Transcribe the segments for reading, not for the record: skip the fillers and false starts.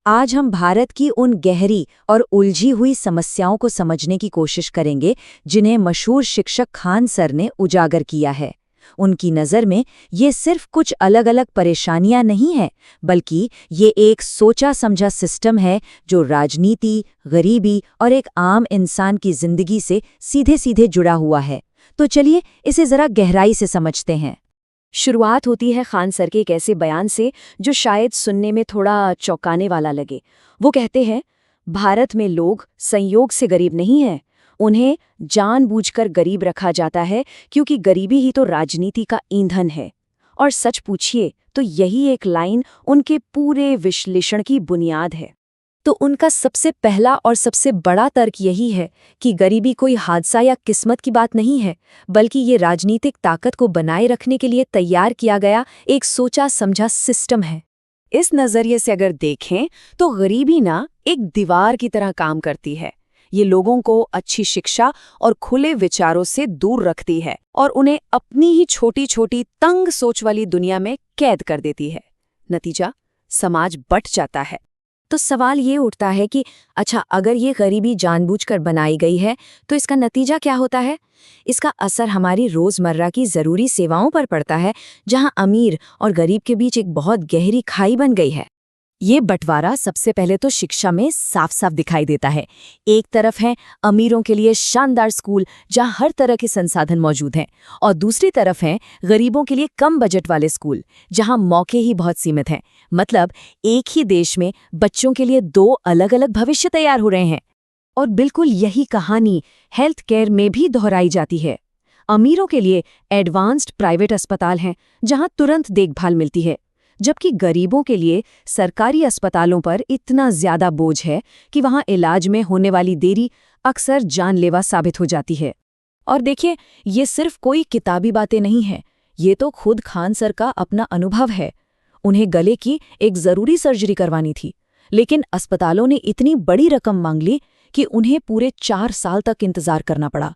आज हम भारत की उन गहरी और उलझी हुई समस्याओं को समझने की कोशिश करेंगे जिन्हें मशहूर शिक्षक खान सर ने उजागर किया है। उनकी नज़र में ये सिर्फ कुछ अलग अलग परेशानियां नहीं हैं, बल्कि ये एक सोचा समझा सिस्टम है जो राजनीति, गरीबी और एक आम इंसान की जिंदगी से सीधे सीधे जुड़ा हुआ है। तो चलिए इसे ज़रा गहराई से समझते हैं। शुरुआत होती है खान सर के एक ऐसे बयान से जो शायद सुनने में थोड़ा चौंकाने वाला लगे। वो कहते हैं, भारत में लोग संयोग से गरीब नहीं हैं, उन्हें जानबूझकर गरीब रखा जाता है क्योंकि गरीबी ही तो राजनीति का ईंधन है। और सच पूछिए तो यही एक लाइन उनके पूरे विश्लेषण की बुनियाद है। तो उनका सबसे पहला और सबसे बड़ा तर्क यही है कि गरीबी कोई हादसा या किस्मत की बात नहीं है, बल्कि ये राजनीतिक ताकत को बनाए रखने के लिए तैयार किया गया एक सोचा समझा सिस्टम है। इस नज़रिए से अगर देखें तो गरीबी ना एक दीवार की तरह काम करती है। ये लोगों को अच्छी शिक्षा और खुले विचारों से दूर रखती है और उन्हें अपनी ही छोटी छोटी तंग सोच वाली दुनिया में कैद कर देती है। नतीजा, समाज बंट जाता है। तो सवाल ये उठता है कि अच्छा, अगर ये गरीबी जानबूझकर बनाई गई है तो इसका नतीजा क्या होता है? इसका असर हमारी रोज़मर्रा की ज़रूरी सेवाओं पर पड़ता है, जहां अमीर और गरीब के बीच एक बहुत गहरी खाई बन गई है। ये बंटवारा सबसे पहले तो शिक्षा में साफ साफ दिखाई देता है। एक तरफ है अमीरों के लिए शानदार स्कूल जहां हर तरह के संसाधन मौजूद हैं, और दूसरी तरफ है गरीबों के लिए कम बजट वाले स्कूल जहां मौके ही बहुत सीमित हैं। मतलब एक ही देश में बच्चों के लिए दो अलग अलग भविष्य तैयार हो रहे हैं। और बिल्कुल यही कहानी हेल्थ केयर में भी दोहराई जाती है। अमीरों के लिए एडवांस्ड प्राइवेट अस्पताल हैं जहां तुरंत देखभाल मिलती है, जबकि गरीबों के लिए सरकारी अस्पतालों पर इतना ज्यादा बोझ है कि वहां इलाज में होने वाली देरी अक्सर जानलेवा साबित हो जाती है। और देखिए, ये सिर्फ कोई किताबी बातें नहीं हैं, ये तो खुद खान सर का अपना अनुभव है। उन्हें गले की एक जरूरी सर्जरी करवानी थी, लेकिन अस्पतालों ने इतनी बड़ी रकम मांग ली कि उन्हें पूरे 4 साल तक इंतजार करना पड़ा।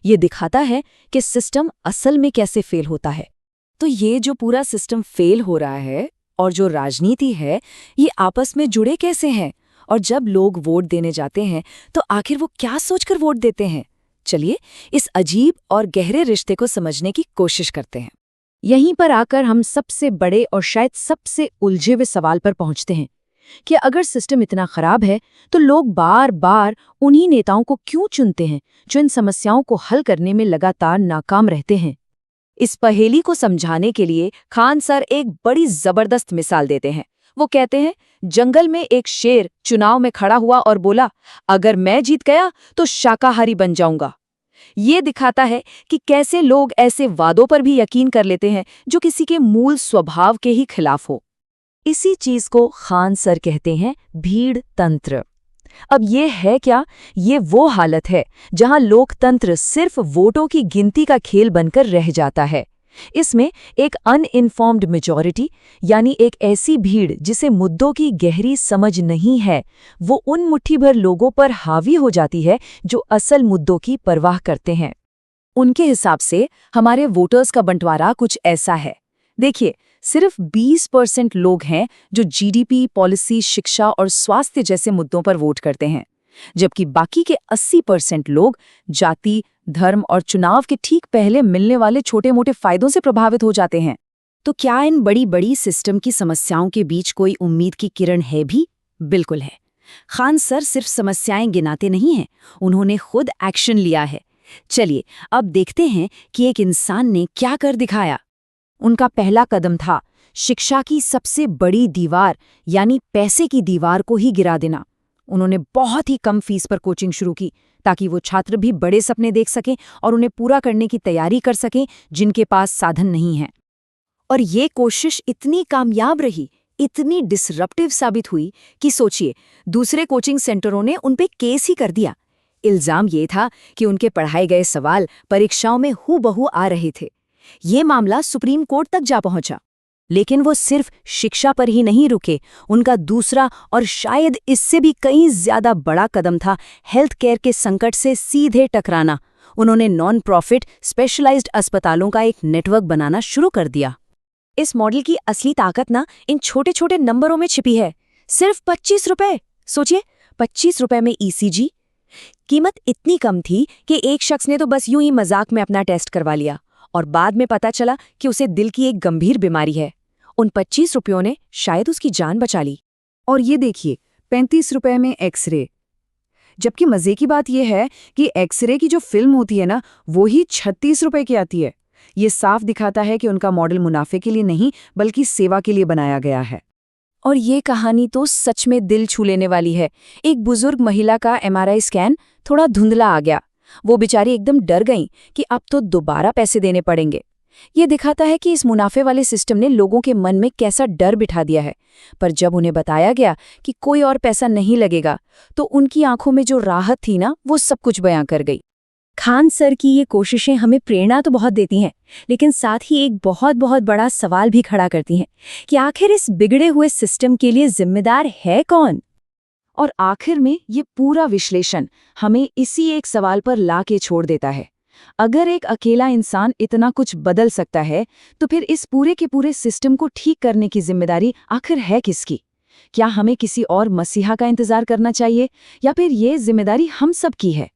ये दिखाता है कि सिस्टम असल में कैसे फेल होता है। तो ये जो पूरा सिस्टम फेल हो रहा है और जो राजनीति है, ये आपस में जुड़े कैसे हैं? और जब लोग वोट देने जाते हैं तो आखिर वो क्या सोचकर वोट देते हैं? चलिए इस अजीब और गहरे रिश्ते को समझने की कोशिश करते हैं। यहीं पर आकर हम सबसे बड़े और शायद सबसे उलझे हुए सवाल पर पहुंचते हैं कि अगर सिस्टम इतना खराब है तो लोग बार बार उन्हीं नेताओं को क्यों चुनते हैं जो इन समस्याओं को हल करने में लगातार नाकाम रहते हैं। इस पहेली को समझाने के लिए खान सर एक बड़ी जबरदस्त मिसाल देते हैं। वो कहते हैं, जंगल में एक शेर चुनाव में खड़ा हुआ और बोला, अगर मैं जीत गया तो शाकाहारी बन जाऊंगा। ये दिखाता है कि कैसे लोग ऐसे वादों पर भी यकीन कर लेते हैं जो किसी के मूल स्वभाव के ही खिलाफ हो। इसी चीज को खान सर कहते हैं भीड़ तंत्र। अब ये है क्या? ये वो हालत है जहां लोकतंत्र सिर्फ वोटों की गिनती का खेल बनकर रह जाता है। इसमें एक अनइन्फॉर्म्ड मेजॉरिटी, यानी एक ऐसी भीड़ जिसे मुद्दों की गहरी समझ नहीं है, वो उन मुट्ठी भर लोगों पर हावी हो जाती है जो असल मुद्दों की परवाह करते हैं। उनके हिसाब से हमारे वोटर्स का बंटवारा कुछ ऐसा है। देखिए, सिर्फ 20% लोग हैं जो जीडीपी, पॉलिसी, शिक्षा और स्वास्थ्य जैसे मुद्दों पर वोट करते हैं, जबकि बाकी के 80% लोग जाति, धर्म और चुनाव के ठीक पहले मिलने वाले छोटे-मोटे फायदों से प्रभावित हो जाते हैं। तो क्या इन बड़ी-बड़ी सिस्टम की समस्याओं के बीच कोई उम्मीद की किरण है भी? बिल्कुल है। खान सर सिर्फ समस्याएं गिनाते नहीं हैं, उन्होंने खुद एक्शन लिया है। चलिए अब देखते हैं कि एक इंसान ने क्या कर दिखाया। उनका पहला कदम था शिक्षा की सबसे बड़ी दीवार, यानी पैसे की दीवार को ही गिरा देना। उन्होंने बहुत ही कम फीस पर कोचिंग शुरू की ताकि वो छात्र भी बड़े सपने देख सकें और उन्हें पूरा करने की तैयारी कर सकें जिनके पास साधन नहीं हैं। और ये कोशिश इतनी कामयाब रही, इतनी डिसरप्टिव साबित हुई कि सोचिए, दूसरे कोचिंग सेंटरों ने उन पे केस ही कर दिया। इल्जाम ये था कि उनके पढ़ाए गए सवाल परीक्षाओं में हूबहू आ रहे थे। ये मामला सुप्रीम कोर्ट तक जा पहुंचा। लेकिन वो सिर्फ शिक्षा पर ही नहीं रुके। उनका दूसरा और शायद इससे भी कहीं ज्यादा बड़ा कदम था हेल्थ केयर के संकट से सीधे टकराना। उन्होंने नॉन प्रॉफिट स्पेशलाइज्ड अस्पतालों का एक नेटवर्क बनाना शुरू कर दिया। इस मॉडल की असली ताकत ना इन छोटे छोटे नंबरों में छिपी है। सिर्फ 25 रुपए। सोचिए, 25 रुपए में ईसीजी। कीमत इतनी कम थी कि एक शख्स ने तो बस यूं ही मजाक में अपना टेस्ट करवा लिया और बाद में पता चला कि उसे दिल की एक गंभीर बीमारी है। उन 25 रुपयों ने शायद उसकी जान बचा ली। और ये देखिए, 35 रुपए में एक्सरे। जबकि मजे की बात यह है कि एक्सरे की जो फिल्म होती है ना, वो ही 36 रुपए की आती है। ये साफ दिखाता है कि उनका मॉडल मुनाफे के लिए नहीं बल्कि सेवा के लिए बनाया गया है। और ये कहानी तो सच में दिल छू लेने वाली है। एक बुजुर्ग महिला का एमआरआई स्कैन थोड़ा धुंधला आ गया। वो बेचारी एकदम डर गईं कि अब तो दोबारा पैसे देने पड़ेंगे। ये दिखाता है कि इस मुनाफे वाले सिस्टम ने लोगों के मन में कैसा डर बिठा दिया है। पर जब उन्हें बताया गया कि कोई और पैसा नहीं लगेगा, तो उनकी आंखों में जो राहत थी ना, वो सब कुछ बयां कर गई। खान सर की ये कोशिशें हमें प्रेरणा तो बहुत देती हैं, लेकिन साथ ही एक बहुत बहुत बड़ा सवाल भी खड़ा करती हैं कि आखिर इस बिगड़े हुए सिस्टम के लिए जिम्मेदार है कौन? और आखिर में ये पूरा विश्लेषण हमें इसी एक सवाल पर ला के छोड़ देता है। अगर एक अकेला इंसान इतना कुछ बदल सकता है, तो फिर इस पूरे के पूरे सिस्टम को ठीक करने की जिम्मेदारी आखिर है किसकी? क्या हमें किसी और मसीहा का इंतजार करना चाहिए, या फिर ये जिम्मेदारी हम सब की है?